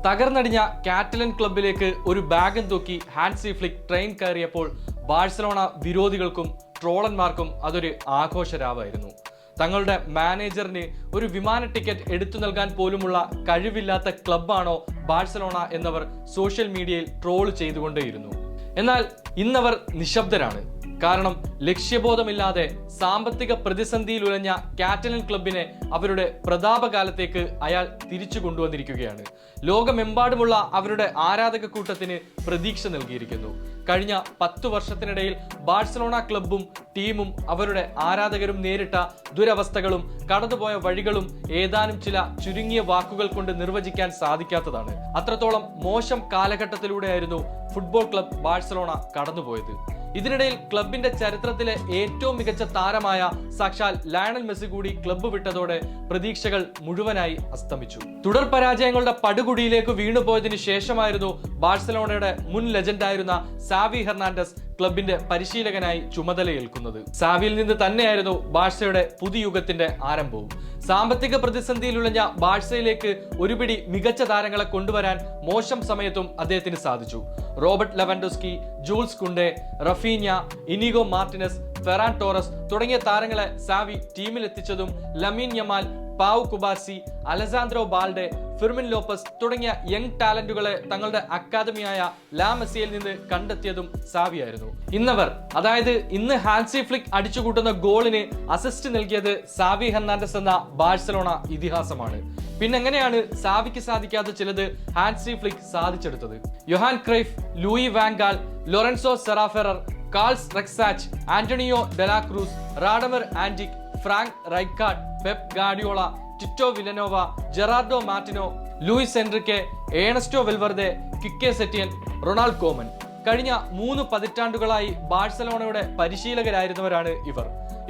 തകർന്നടിഞ്ഞ Catalan ക്ലബിലേക്ക് ഒരു ബാഗും തൂക്കി ഹാൻസി ഫ്ലിക്ക് ട്രെയിൻ കയറിയപ്പോൾ ബാഴ്സലോണ വിരോധികൾക്കും ട്രോളന്മാർക്കും അതൊരു ആഘോഷരാവായിരുന്നു. തങ്ങളുടെ മാനേജറിന് ഒരു വിമാന ടിക്കറ്റ് എടുത്തു നൽകാൻ പോലുമുള്ള കഴിവില്ലാത്ത ക്ലബ്ബാണോ ബാഴ്സലോണ എന്നവർ സോഷ്യൽ മീഡിയയിൽ ട്രോൾ ചെയ്തുകൊണ്ടേയിരുന്നു. എന്നാൽ ഇന്നവർ നിശബ്ദരാണ്. കാരണം ലക്ഷ്യബോധമില്ലാതെ സാമ്പത്തിക പ്രതിസന്ധിയിൽ ഉലഞ്ഞ കാറ്റലൻ ക്ലബിനെ അവരുടെ പ്രതാപകാലത്തേക്ക് അയാൾ തിരിച്ചു കൊണ്ടുവന്നിരിക്കുകയാണ്. ലോകമെമ്പാടുമുള്ള അവരുടെ ആരാധക കൂട്ടത്തിന് പ്രതീക്ഷ നൽകിയിരിക്കുന്നു. കഴിഞ്ഞ 10 വർഷത്തിനിടയിൽ ബാഴ്സലോണ ക്ലബും ടീമും അവരുടെ ആരാധകരും നേരിട്ട ദുരവസ്ഥകളും കടന്നുപോയ വഴികളും ഏതാനും ചില ചുരുങ്ങിയ വാക്കുകൾ കൊണ്ട് നിർവചിക്കാൻ സാധിക്കാത്തതാണ്. അത്രത്തോളം മോശം കാലഘട്ടത്തിലൂടെയായിരുന്നു ഫുട്ബോൾ ക്ലബ് ബാഴ്സലോണ കടന്നുപോയത്. ഇതിനിടയിൽ ക്ലബിന്റെ ചരിത്രത്തിലെ ഏറ്റവും മികച്ച താരമായ സാക്ഷാൽ ലയണൽ മെസ്സി കൂടി ക്ലബ്ബ് വിട്ടതോടെ പ്രതീക്ഷകൾ മുഴുവനായി അസ്തമിച്ചു. തുടർ പരാജയങ്ങളുടെ പടുകുടിയിലേക്ക് വീണുപോയതിനു ശേഷമായിരുന്നു ബാഴ്സലോണയുടെ മുൻ ലെജൻഡായിരുന്ന സാവി ഹെർണാണ്ടസ് ക്ലബിന്റെ പരിശീലകനായി ചുമതലയേൽക്കുന്നത്. സാവിയിൽ നിന്ന് തന്നെയായിരുന്നു ബാഴ്സയുടെ പുതുയുഗത്തിന്റെ ആരംഭവും. സാമ്പത്തിക പ്രതിസന്ധിയിലുളഞ്ഞ ബാഴ്സയിലേക്ക് ഒരുപിടി മികച്ച താരങ്ങളെ കൊണ്ടുവരാൻ മോശം സമയത്തും അദ്ദേഹത്തിന് സാധിച്ചു. Robert Lewandowski, Jules Kounde, Raphinha, Inigo Martinez, Ferran Torres തുടങ്ങിയ താരങ്ങളെ സാവി ടീമിലെത്തിച്ചതും Lamine Yamal, Pau Cubarsi, Alejandro Balde, Fermin Lopez തുടങ്ങിയ യങ് ടാലന്റുകളെ തങ്ങളുടെ അക്കാദമിയായ ലാ മെസ്സിയിൽ നിന്ന് കണ്ടെത്തിയതും സാവിയായിരുന്നു. ഇന്ന് ഹാൻസി ഫ്ലിക്ക് അടിച്ചുകൂട്ടുന്ന ഗോളിന് അസിസ്റ്റ് നൽകിയത് സാവി ഹെർണാണ്ടസ് എന്ന ബാഴ്സലോണ ഇതിഹാസമാണ്. പിന്നെങ്ങനെയാണ് സാവിക്ക് സാധിക്കാത്ത ചിലത് ഹാൻസി ഫ്ലിക്ക് സാധിച്ചെടുത്തത്? Johan Cruyff, Louis van Gaal, Lorenzo Serra Ferrer, Carles Rexach, Antonio de la Cruz, Radomir Antic, Frank Rijkaard, Pep Guardiola, Tito Vilanova, Gerardo Martino, Luis Enrique, Ernesto Valverde, Quique Setien, Ronald Koeman. കഴിഞ്ഞ 3 പതിറ്റാണ്ടുകളായി ബാഴ്സലോണയുടെ പരിശീലകരായിരുന്നവരാണ്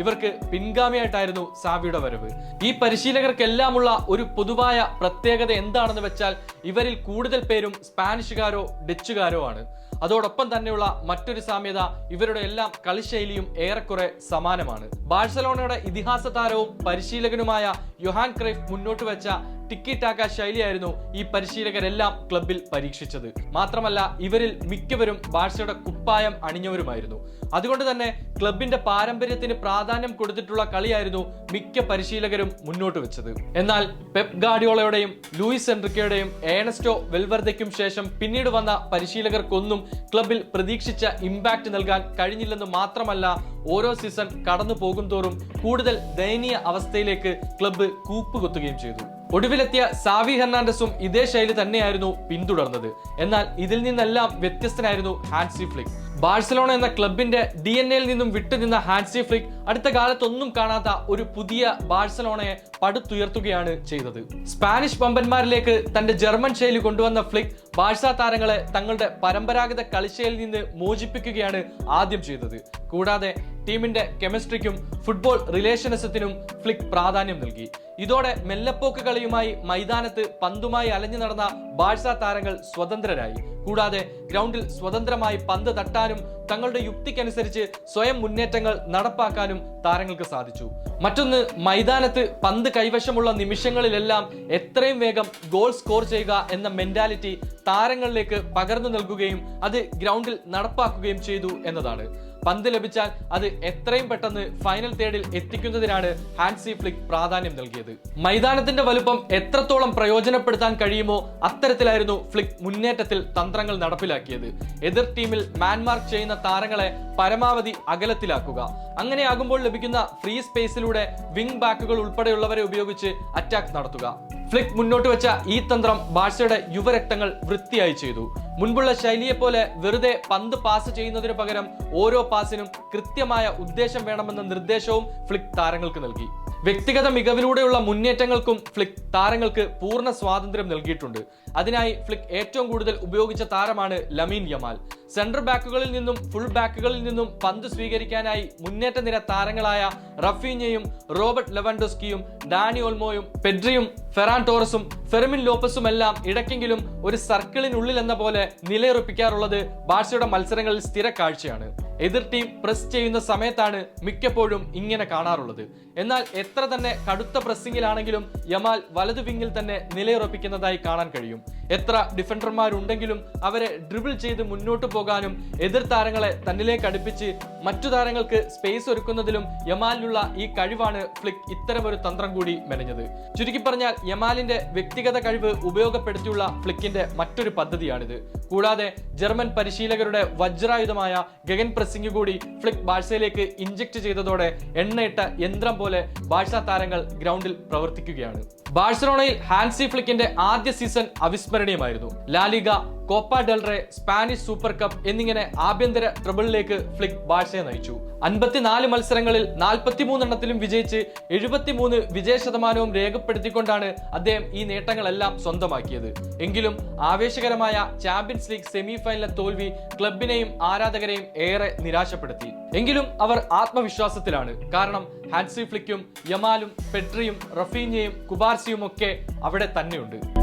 ഇവർക്ക് പിൻഗാമിയായിട്ടായിരുന്നു സാവിയുടെ വരവ്. ഈ പരിശീലകർക്കെല്ലാമുള്ള ഒരു പൊതുവായ പ്രത്യേകത എന്താണെന്ന് വെച്ചാൽ ഇവരിൽ കൂടുതൽ പേരും സ്പാനിഷുകാരോ ഡച്ചുകാരോ ആണ്. അതോടൊപ്പം തന്നെയുള്ള മറ്റൊരു സാമ്യത ഇവരുടെ എല്ലാം കളിശൈലിയും ഏറെക്കുറെ സമാനമാണ്. ബാഴ്സലോണയുടെ ഇതിഹാസ താരവും പരിശീലകനുമായ യൊഹാൻ ക്രൈഫ് മുന്നോട്ട് വെച്ച ടിക്കി ടാക്ക ശൈലിയായിരുന്നു ഈ പരിശീലകരെല്ലാം ക്ലബിൽ പരീക്ഷിച്ചത്. മാത്രമല്ല ഇവരിൽ മിക്കവരും ബാഴ്സയുടെ കുപ്പായം അണിഞ്ഞവരുമായിരുന്നു. അതുകൊണ്ട് തന്നെ ക്ലബിന്റെ പാരമ്പര്യത്തിന് പ്രാധാന്യം കൊടുത്തിട്ടുള്ള കളിയായിരുന്നു മിക്ക പരിശീലകരും മുന്നോട്ട് വെച്ചത്. എന്നാൽ പെപ് ഗാർഡിയോളയുടെയും ലൂയിസ് എൻറിക്കയുടെയും ഏണസ്റ്റോ വെൽവർദയ്ക്കും ശേഷം പിന്നീട് വന്ന പരിശീലകർക്കൊന്നും ക്ലബിൽ പ്രതീക്ഷിച്ച ഇമ്പാക്ട് നൽകാൻ കഴിഞ്ഞില്ലെന്ന് മാത്രമല്ല ഓരോ സീസൺ കടന്നു പോകും തോറും കൂടുതൽ ദയനീയ അവസ്ഥയിലേക്ക് ക്ലബ്ബ് കൂപ്പുകുത്തുകയും ചെയ്തു. ഒടുവിലെത്തിയ സാവി ഹെർണാണ്ടസും ഇതേ ശൈലി തന്നെയായിരുന്നു പിന്തുടർന്നത്. എന്നാൽ ഇതിൽ നിന്നെല്ലാം വ്യത്യസ്തനായിരുന്നു ഹാൻസി ഫ്ലിക്ക്. ബാഴ്സലോണ എന്ന ക്ലബിന്റെ DNA-യിൽ നിന്നും വിട്ടുനിന്ന ഹാൻസി ഫ്ലിക്ക് അടുത്ത കാലത്തൊന്നും കാണാത്ത ഒരു പുതിയ ബാഴ്സലോണയെ പടുത്തുയർത്തുകയാണ് ചെയ്തത്. സ്പാനിഷ് പമ്പന്മാരിലേക്ക് തന്റെ ജർമ്മൻ ശൈലി കൊണ്ടുവന്ന ഫ്ലിക്ക് ബാഴ്സ താരങ്ങളെ തങ്ങളുടെ പരമ്പരാഗത കളിശൈലിയിൽ നിന്ന് മോചിപ്പിക്കുകയാണ് ആദ്യം ചെയ്തത്. കൂടാതെ ടീമിന്റെ കെമിസ്ട്രിക്കും ഫുട്ബോൾ റിലേഷൻഷിപ്പിനും ഫ്ലിക്ക് പ്രാധാന്യം നൽകി. ഇതോടെ മെല്ലപ്പോക്ക് കളിയുമായി മൈതാനത്ത് പന്തുമായി അലഞ്ഞു നടന്ന ബാഴ്സ താരങ്ങൾ സ്വതന്ത്രരായി. കൂടാതെ ഗ്രൗണ്ടിൽ സ്വതന്ത്രമായി പന്ത് തട്ടാനും തങ്ങളുടെ യുക്തിക്കനുസരിച്ച് സ്വയം മുന്നേറ്റങ്ങൾ നടപ്പാക്കാനും താരങ്ങൾക്ക് സാധിച്ചു. മറ്റൊന്ന്, മൈതാനത്ത് പന്ത് കൈവശമുള്ള നിമിഷങ്ങളിലെല്ലാം എത്രയും വേഗം ഗോൾ സ്കോർ ചെയ്യുക എന്ന മെന്റാലിറ്റി താരങ്ങളിലേക്ക് പകർന്നു നൽകുകയും അത് ഗ്രൗണ്ടിൽ നടപ്പാക്കുകയും ചെയ്തു എന്നതാണ്. പന്ത് ലഭിച്ചാൽ അത് എത്രയും പെട്ടെന്ന് ഫൈനൽ തേർഡിൽ എത്തിക്കുന്നതിനാണ് ഹാൻസി ഫ്ലിക്ക് പ്രാധാന്യം നൽകിയത്. മൈതാനത്തിന്റെ വലുപ്പം എത്രത്തോളം പ്രയോജനപ്പെടുത്താൻ കഴിയുമോ അത്തരത്തിലായിരുന്നു ഫ്ലിക്ക് മുന്നേറ്റത്തിൽ തന്ത്രങ്ങൾ നടപ്പിലാക്കിയത്. എതിർ ടീമിൽ മാൻമാർക്ക് ചെയ്യുന്ന താരങ്ങളെ പരമാവധി അകലത്തിലാക്കുക. അങ്ങനെയാകുമ്പോൾ ലഭിക്കുന്ന ഫ്രീ സ്പേസിലൂടെ വിംഗ് ബാക്കുകൾ ഉൾപ്പെടെയുള്ളവരെ ഉപയോഗിച്ച് അറ്റാക്ക് നടത്തുക. ഫ്ലിക്ക് മുന്നോട്ട് വെച്ച ഈ തന്ത്രം ബാഴ്സയുടെ യുവരക്തങ്ങൾ വൃത്തിയായി ചെയ്തു. മുൻപുള്ള ശൈലിയെ പോലെ വെറുതെ പന്ത് പാസ് ചെയ്യുന്നതിനു പകരം ഓരോ പാസിനും കൃത്യമായ ഉദ്ദേശം വേണമെന്ന നിർദ്ദേശവും ഫ്ലിക്ക് താരങ്ങൾക്ക് നൽകി. വ്യക്തിഗത മികവിലൂടെയുള്ള മുന്നേറ്റങ്ങൾക്കും ഫ്ലിക്ക് താരങ്ങൾക്ക് പൂർണ്ണ സ്വാതന്ത്ര്യം നൽകിയിട്ടുണ്ട്. അതിനായി ഫ്ലിക്ക് ഏറ്റവും കൂടുതൽ ഉപയോഗിച്ച താരമാണ് ലമീൻ യമാൽ. സെന്റർ ബാക്കുകളിൽ നിന്നും ഫുൾ ബാക്കുകളിൽ നിന്നും പന്ത് സ്വീകരിക്കാനായി മുന്നേറ്റ നിര താരങ്ങളായ റഫീഞ്ഞയും റോബർട്ട് ലെവൻഡോസ്കിയും ഡാനി ഓൾമോയും പെഡ്രിയും ഫെറാൻ ടോറസും ഫെർമിൻ ലോപ്പസുമെല്ലാം ഇടയ്ക്കെങ്കിലും ഒരു സർക്കിളിനുള്ളിൽ എന്ന പോലെ നിലയുറപ്പിക്കാറുള്ളത് ബാഴ്സയുടെ മത്സരങ്ങളിൽ സ്ഥിര കാഴ്ചയാണ്. എതിർ ടീം പ്രസ് ചെയ്യുന്ന സമയത്താണ് മിക്കപ്പോഴും ഇങ്ങനെ കാണാറുള്ളത്. എന്നാൽ എത്ര തന്നെ കടുത്ത പ്രസ്സിംഗിലാണെങ്കിലും യമാൽ വലതു വിങ്ങിൽ തന്നെ നിലയുറപ്പിക്കുന്നതായി കാണാൻ കഴിയും. എത്ര ഡിഫൻഡർമാരുണ്ടെങ്കിലും അവരെ ഡ്രിബിൾ ചെയ്ത് മുന്നോട്ട് പോകാനും എതിർ താരങ്ങളെ തന്നിലേക്ക് അടുപ്പിച്ച് മറ്റു താരങ്ങൾക്ക് സ്പേസ് ഒരുക്കുന്നതിലും യമാലിനുള്ള ഈ കഴിവാണ് ഫ്ലിക്ക് ഇത്തരമൊരു തന്ത്രം കൂടി മെനഞ്ഞത്. ചുരുക്കി പറഞ്ഞാൽ യമാലിന്റെ വ്യക്തിഗത കഴിവ് ഉപയോഗപ്പെടുത്തിയുള്ള ഫ്ലിക്കിന്റെ മറ്റൊരു പദ്ധതിയാണിത്. കൂടാതെ ജർമ്മൻ പരിശീലകരുടെ വജ്രായുധമായ ഗഗൻ പ്രസ്സിംഗ് കൂടി ഫ്ലിക്ക് ബാഴ്സയിലേക്ക് ഇഞ്ചക്ട് ചെയ്തതോടെ എണ്ണയിട്ട യന്ത്രം പോലെ ബാഴ്സ താരങ്ങൾ ഗ്രൗണ്ടിൽ പ്രവർത്തിക്കുകയാണ്. ബാഴ്സലോണയിൽ ഹാൻസി ഫ്ലിക്കിന്റെ ആദ്യ സീസൺ അവിസ്മരണീയമായിരുന്നു. LaLiga, Copa del Rey, Spanish super cup എന്നിങ്ങനെ ആഭ്യന്തര ട്രബിളിലേക്ക് ഫ്ലിക്ക് ബാഴ്സയെ നയിച്ചു. 54 മത്സരങ്ങളിൽ 43 എണ്ണത്തിലും വിജയിച്ച് 73 വിജയശതമാനവും രേഖപ്പെടുത്തിക്കൊണ്ടാണ് അദ്ദേഹം ഈ നേട്ടങ്ങളെല്ലാം സ്വന്തമാക്കിയത്. എങ്കിലും ആവേശകരമായ ചാമ്പ്യൻസ് ലീഗ് സെമി ഫൈനലിലെ തോൽവി ക്ലബിനെയും ആരാധകരെയും ഏറെ നിരാശപ്പെടുത്തി. എങ്കിലും അവർ ആത്മവിശ്വാസത്തിലാണ്. കാരണം ഹാൻസി ഫ്ലിക്കും യമാലും പെഡ്രിയും റഫീഞ്ഞയും കുബാർസിയും ഒക്കെ അവിടെ തന്നെയുണ്ട്.